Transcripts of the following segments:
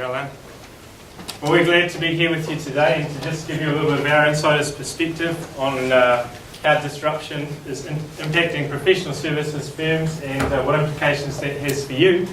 Alan. Well, we're glad to be here with you today and to just give you a little bit of our insider's perspective on how disruption is impacting professional services firms and what implications that has for you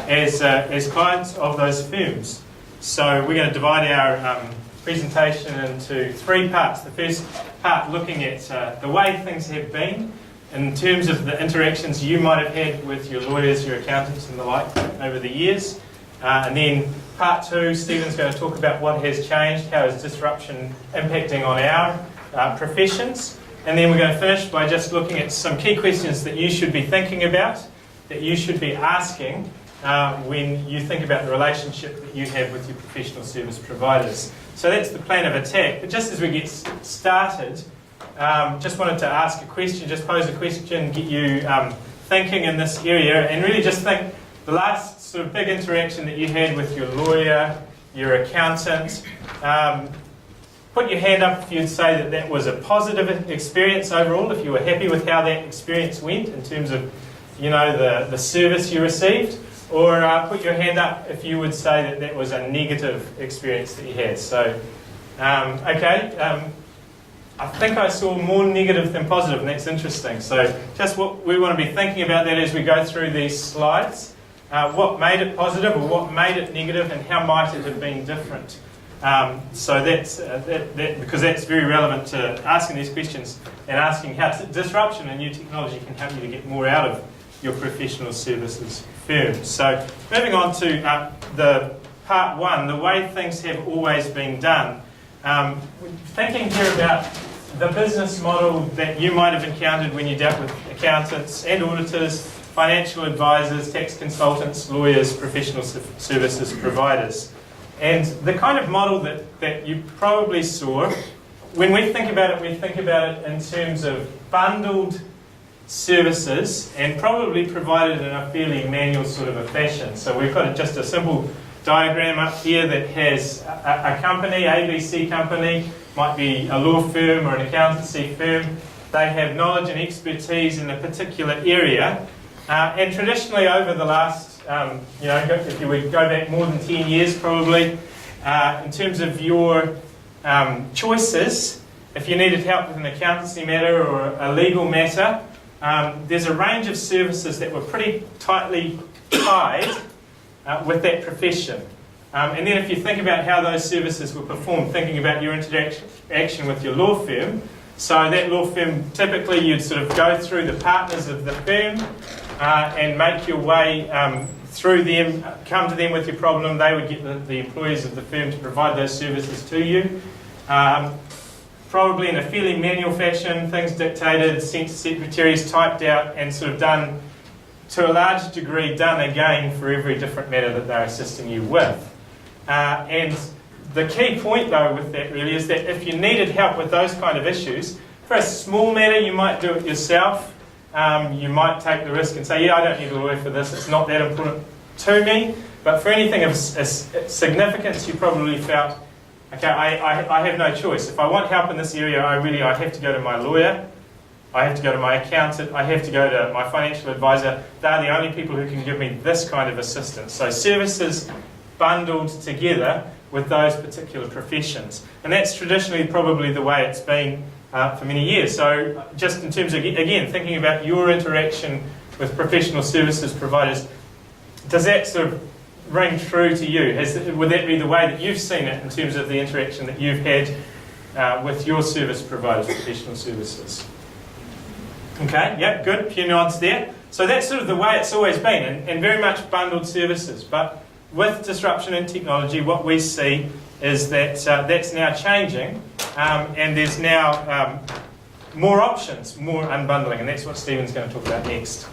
as clients of those firms. So we're going to divide our presentation into three parts. The first part looking at the way things have been in terms of the interactions you might have had with your lawyers, your accountants and the like over the years. And then part two, Stephen's going to talk about what has changed, how is disruption impacting on our professions. And then we're going to finish by just looking at some key questions that you should be thinking about, that you should be asking when you think about the relationship that you have with your professional service providers. So that's the plan of attack. But just as we get started, just wanted to ask a question, just pose a question, get you thinking in this area, and really just think the last sort of big interaction that you had with your lawyer, your accountant. Put your hand up if you'd say that that was a positive experience overall, if you were happy with how that experience went in terms of, you know, the service you received. Or put your hand up if you would say that that was a negative experience that you had. So, okay. I think I saw more negative than positive, and that's interesting. So just what we want to be thinking about that as we go through these slides. What made it positive or what made it negative, and how might it have been different? So that's because that's very relevant to asking these questions and asking how disruption and new technology can help you to get more out of your professional services firms. So moving on to the part one, the way things have always been done. Thinking here about the business model that you might have encountered when you dealt with accountants and auditors, financial advisors, tax consultants, lawyers, professional services providers. And the kind of model that you probably saw, when we think about it in terms of bundled services and probably provided in a fairly manual sort of a fashion. So we've got just a simple diagram up here that has a company, ABC company, might be a law firm or an accountancy firm. They have knowledge and expertise in a particular area. And traditionally over the last, if you would go back more than 10 years probably, in terms of your choices, if you needed help with an accountancy matter or a legal matter, there's a range of services that were pretty tightly tied with that profession. And then if you think about how those services were performed, thinking about your interaction with your law firm, so that law firm, typically you'd sort of go through the partners of the firm and make your way through them, come to them with your problem. They would get the employees of the firm to provide those services to you. Probably in a fairly manual fashion, things dictated, sent to secretaries, typed out, and sort of done, to a large degree, done again for every different matter that they're assisting you with. And the key point, though, with that really is that if you needed help with those kind of issues, for a small matter, you might do it yourself. You might take the risk and say, yeah, I don't need a lawyer for this, it's not that important to me. But for anything of significance, you probably felt, okay, I have no choice. If I want help in this area, I have to go to my lawyer, I have to go to my accountant, I have to go to my financial advisor. They're the only people who can give me this kind of assistance. So services bundled together with those particular professions. And that's traditionally probably the way it's been for many years. So just in terms of, again, thinking about your interaction with professional services providers, does that sort of ring true to you? Would that be the way that you've seen it in terms of the interaction that you've had with your service providers, professional services? Okay, yep, good, few nods there. So that's sort of the way it's always been, and very much bundled services. But with disruption in technology, what we see is that that's now changing, and there's now more options, more unbundling, and that's what Stephen's going to talk about next.